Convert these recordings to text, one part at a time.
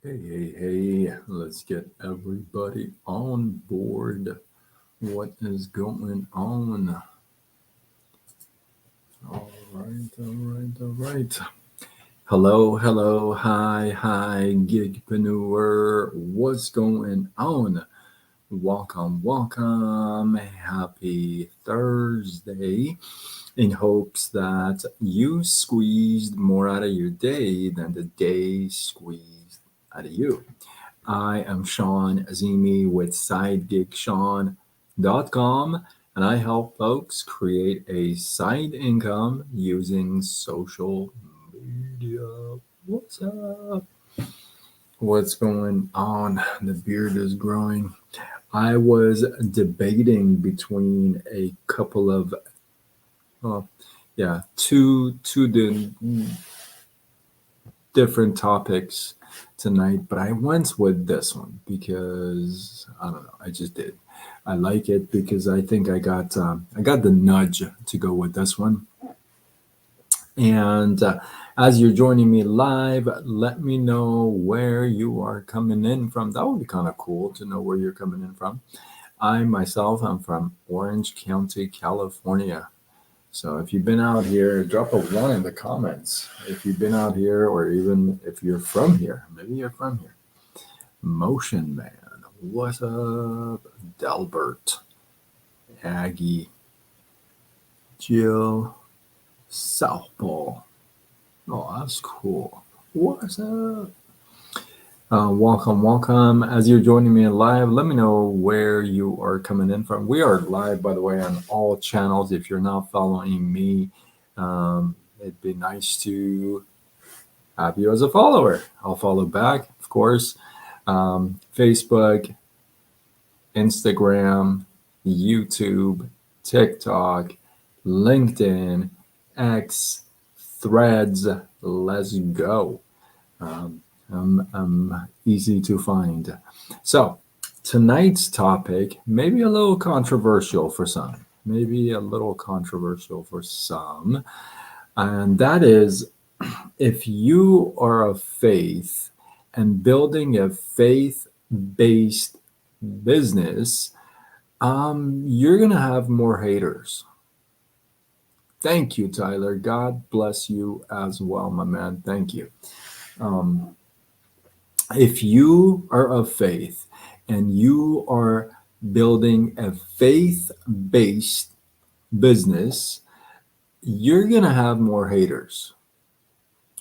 Hey, let's get everybody on board. What is going on? All right. Hello, hi, gigpreneur. What's going on? Welcome. Happy Thursday. In hopes that you squeezed more out of your day than the day squeezed out of you. I am Sean Azimi with SideGigSean.com, and I help folks create a side income using social media. What's up? What's going on? The beard is growing. I was debating between a couple of, two different topics tonight, but I went with this one because I don't know. I just did. I like it because I think I got the nudge to go with this one. And as you're joining me live, let me know where you are coming in from. That would be kind of cool to know where you're coming in from. I myself am from Orange County, California. So if you've been out here, drop a one in the comments. If you've been out here, or even if you're from here, maybe you're from here. Motion Man, what's up? Delbert, Aggie, Jill, Southpaw. Oh, that's cool. What's up? Welcome. As you're joining me live, let me know where you are coming in from. We are live, by the way, on all channels. If you're not following me, it'd be nice to have you as a follower. I'll follow back, of course. Facebook, Instagram, YouTube, TikTok, LinkedIn, X, Threads. Let's go. Easy to find. So tonight's topic may be a little controversial for some, and that is if you are of faith and building a faith-based business, you're gonna have more haters. Thank you, Tyler. God bless you as well, my man. Thank you. If you are of faith and you are building a faith-based business, you're going to have more haters.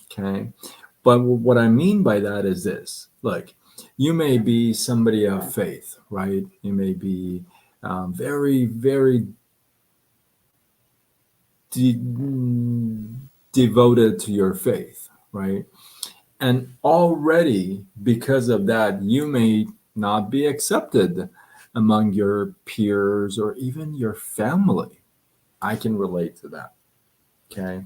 Okay. But what I mean by that is this. Look, you may be somebody of faith, right? You may be very devoted to your faith, right? And already, because of that, you may not be accepted among your peers or even your family. I can relate to that. Okay.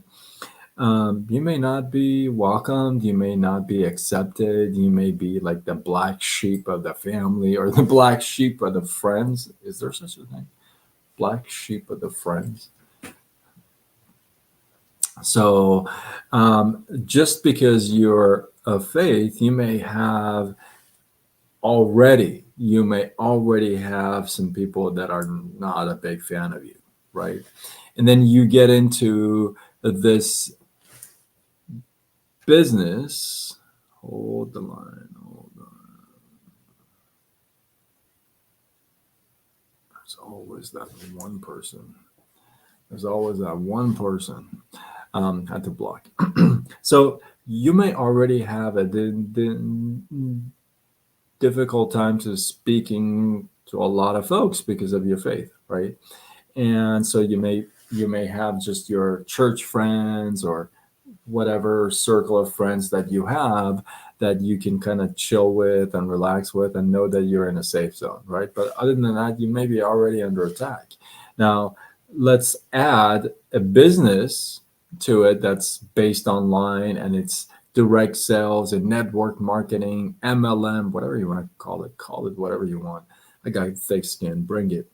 You may not be welcomed. You may not be accepted. You may be like the black sheep of the family or the black sheep of the friends. Is there such a thing? Black sheep of the friends. So just because you're of faith, you may already have some people that are not a big fan of you, right? And then you get into this business. Hold the line. There's always that one person. Had to block. So you may already have a difficult time to speaking to a lot of folks because of your faith, right? And so you may have just your church friends or whatever circle of friends that you have that you can kind of chill with and relax with and know that you're in a safe zone, right? But other than that, you may be already under attack. Now, let's add a business to it that's based online and it's direct sales and network marketing, MLM, whatever you want to call it whatever you want. I got thick skin, bring it.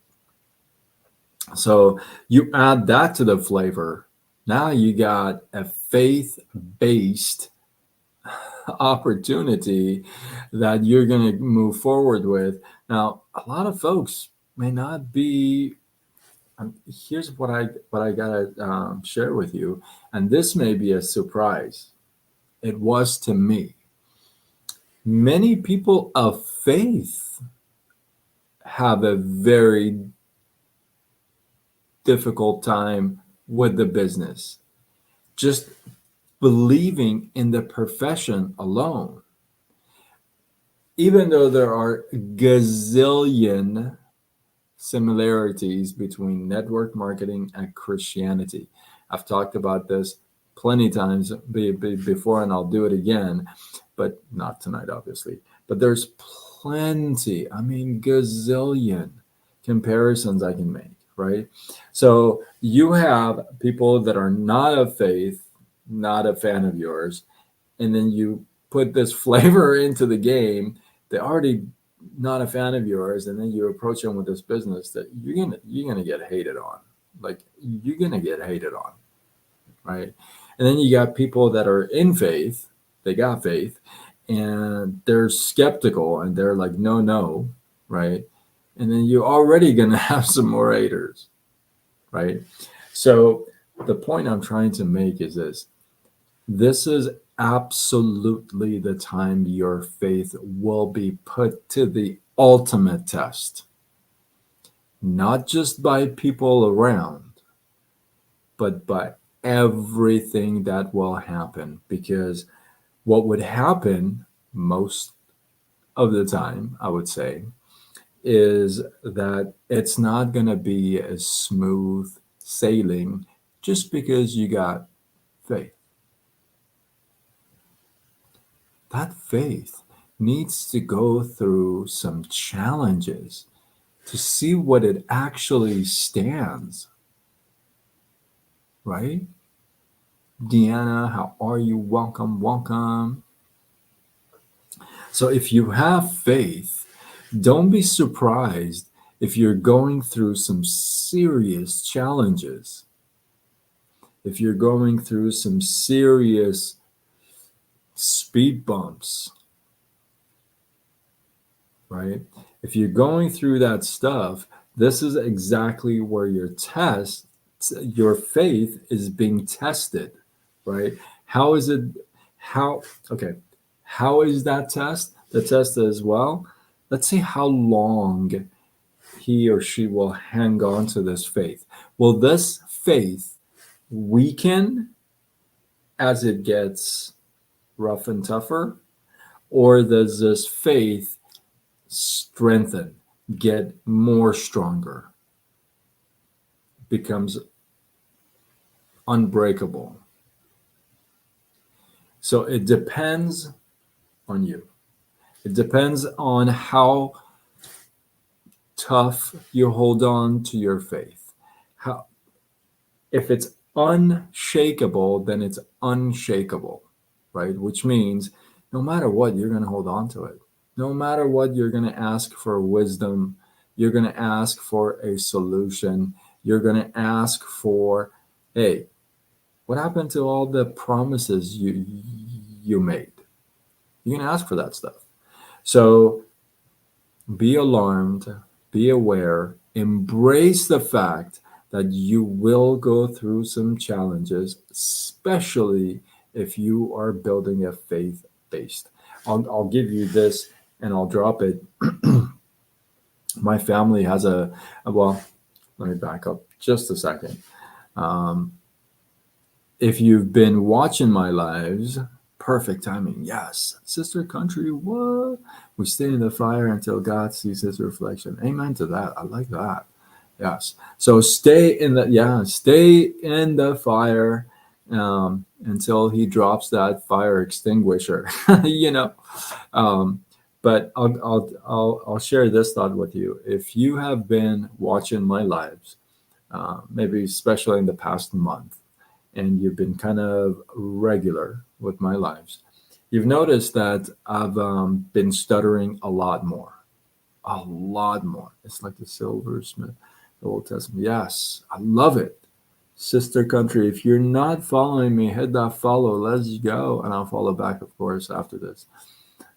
So you add that to the flavor. Now you got a faith-based opportunity that you're going to move forward with. Now, a lot of folks may not be. Here's what I gotta share with you, and this may be a surprise. It was to me. Many people of faith have a very difficult time with the business. Just believing in the profession alone, even though there are gazillion similarities between network marketing and Christianity. I've talked about this plenty times before, and I'll do it again, but not tonight, obviously. But there's plenty, I mean, gazillion comparisons I can make, right? So you have people that are not of faith, not a fan of yours, and then you put this flavor into the game. They already not a fan of yours, and then you approach them with this business that you're gonna get hated on. Like you're gonna get hated on, right? And then you got people that are in faith, they got faith, and they're skeptical and they're like, no, no, right? And then you're already gonna have some more haters, right? So the point I'm trying to make is this: this is absolutely the time your faith will be put to the ultimate test, not just by people around, but by everything that will happen. Because what would happen most of the time, I would say, is that it's not going to be as smooth sailing just because you got faith. That faith needs to go through some challenges to see what it actually stands, right? Deanna, how are you? Welcome, welcome. So, if you have faith, don't be surprised if you're going through some serious challenges, if you're going through some serious speed bumps, right? If you're going through that stuff, this is exactly where your faith is being tested, right? How is it, how, okay, how is that test? The test is, well, let's see how long he or she will hang on to this faith. Will this faith weaken as it gets rough and tougher? Or does this faith strengthen, get more stronger, becomes unbreakable? So it depends on you. It depends on how tough you hold on to your faith. How, if it's unshakable, then it's unshakable, right? Which means no matter what, you're going to hold on to it. No matter what, you're going to ask for wisdom. You're going to ask for a solution. You're going to ask for, hey, what happened to all the promises you made? You're going to ask for that stuff. So be alarmed, be aware, embrace the fact that you will go through some challenges, especially if you are building a faith based. I'll give you this and I'll drop it. My family has well, let me back up just a second. If you've been watching my lives, perfect timing. Yes. Sister country, what? We stay in the fire until God sees his reflection. Amen to that. I like that. Yes. So stay in the fire until he drops that fire extinguisher, you know. But I'll share this thought with you. If you have been watching my lives, maybe especially in the past month, and you've been kind of regular with my lives, you've noticed that I've been stuttering a lot more. A lot more. It's like the silversmith, the Old Testament. Yes, I love it. Sister country, if you're not following me, hit that follow. Let's go. And I'll follow back, of course, after this.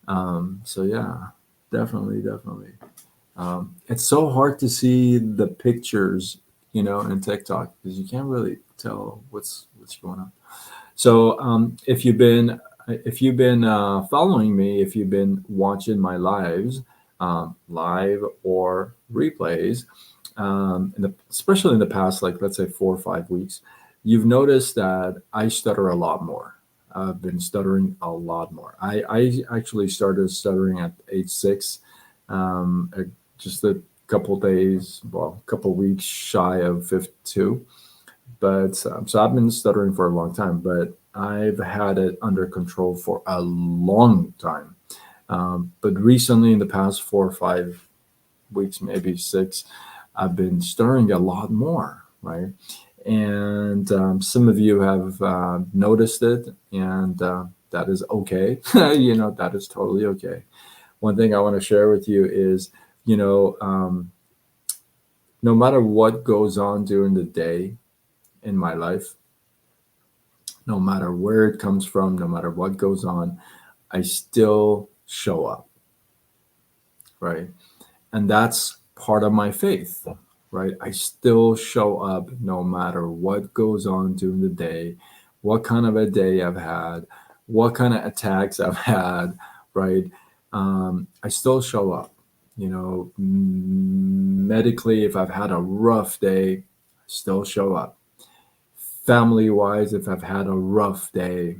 So yeah, definitely, definitely. It's so hard to see the pictures, in TikTok because you can't really tell what's going on. So if you've been following me, if you've been watching my lives, live or replays, especially in the past, like let's say 4 or 5 weeks, you've noticed that I stutter a lot more. I've been stuttering a lot more. I actually started stuttering at age 6, just a couple days, well, a couple weeks shy of 52. But so I've been stuttering for a long time, but I've had it under control for a long time. But recently, in the past 4 or 5 weeks, maybe 6, I've been stuttering a lot more, right? And some of you have noticed it, and that is okay. That is totally okay. One thing I want to share with you is, you know, um, no matter what goes on during the day in my life, no matter where it comes from, no matter what goes on, I still show up, right? And that's part of my faith, right? I still show up no matter what goes on during the day, what kind of a day I've had, what kind of attacks I've had, right? I still show up. Medically, if I've had a rough day, I still show up. Family wise, if I've had a rough day,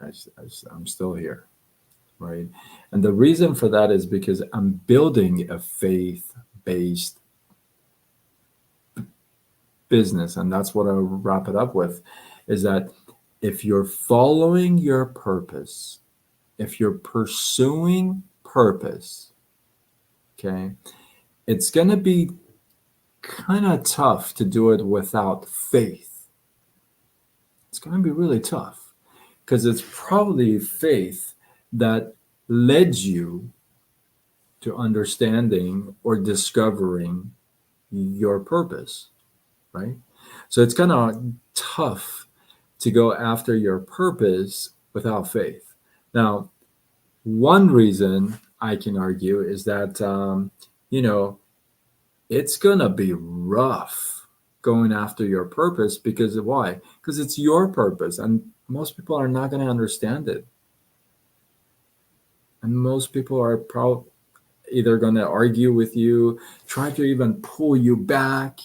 I'm still here, right? And the reason for that is because I'm building a faith based business. And that's what I'll wrap it up with, is that if you're following your purpose, if you're pursuing purpose, okay, it's going to be kind of tough to do it without faith. It's going to be really tough because it's probably faith that led you to understanding or discovering your purpose, right? So it's kind of tough to go after your purpose without faith. Now, one reason I can argue is that, it's going to be rough going after your purpose because of why? Because it's your purpose, and most people are not going to understand it. And most people are probably either going to argue with you, try to even pull you back,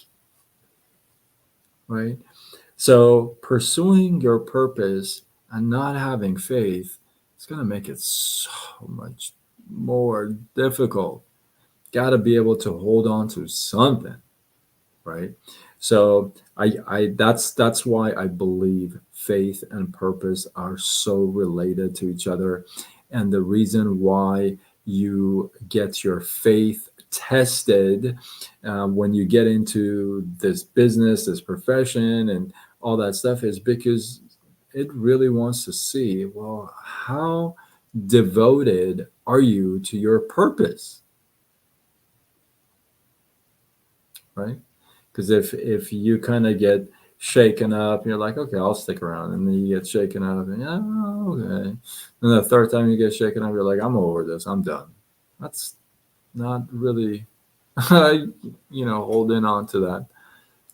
right? So pursuing your purpose and not having faith is going to make it so much more difficult. Got to be able to hold on to something, right? So that's why I believe faith and purpose are so related to each other, and the reason why you get your faith tested when you get into this business, this profession, and all that stuff is because it really wants to see, well, how devoted are you to your purpose, right? Because if you kind of get shaken up, you're like, okay, I'll stick around, and then you get shaken up, and yeah, okay. And the third time you get shaken up, you're like, I'm over this, I'm done. That's not really, holding on to that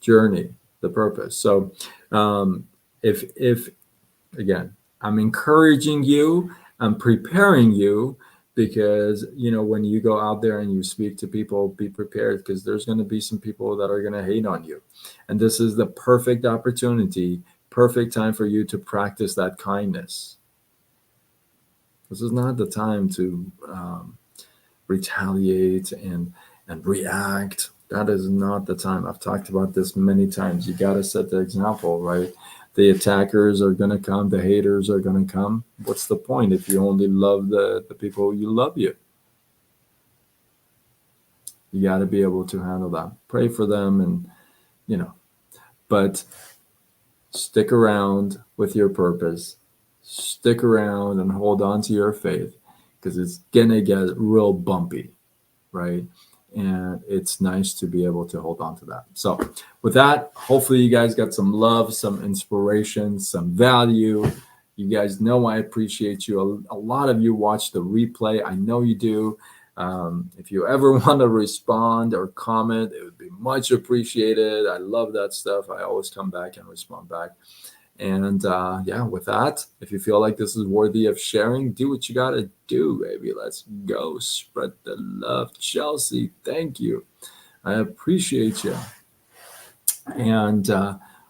journey, the purpose. So, if again, I'm encouraging you, I'm preparing you because when you go out there and you speak to people, be prepared because there's going to be some people that are going to hate on you, and this is the perfect opportunity, perfect time for you to practice that kindness. This is not the time to retaliate and react. That is not the time. I've talked about this many times. You got to set the example, right? The attackers are going to come, the haters are going to come. What's the point if you only love the people you love you? You got to be able to handle that. Pray for them, and but stick around with your purpose. Stick around and hold on to your faith because it's going to get real bumpy, right? and it's nice to be able to hold on to that. So with that, hopefully you guys got some love, some inspiration, some value. You guys know I appreciate you. A lot of you watch the replay. I know you do. If you ever want to respond or comment, it would be much appreciated. I love that stuff. I always come back and respond back. And yeah, with that, if you feel like this is worthy of sharing, do what you got to do, baby. Let's go. Spread the love. Chelsea, thank you. I appreciate you. And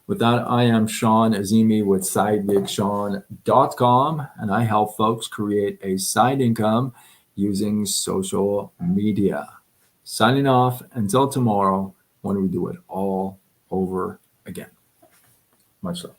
with that, I am Sean Azimi with SideGigSean.com, and I help folks create a side income using social media. Signing off until tomorrow when we do it all over again. Much love.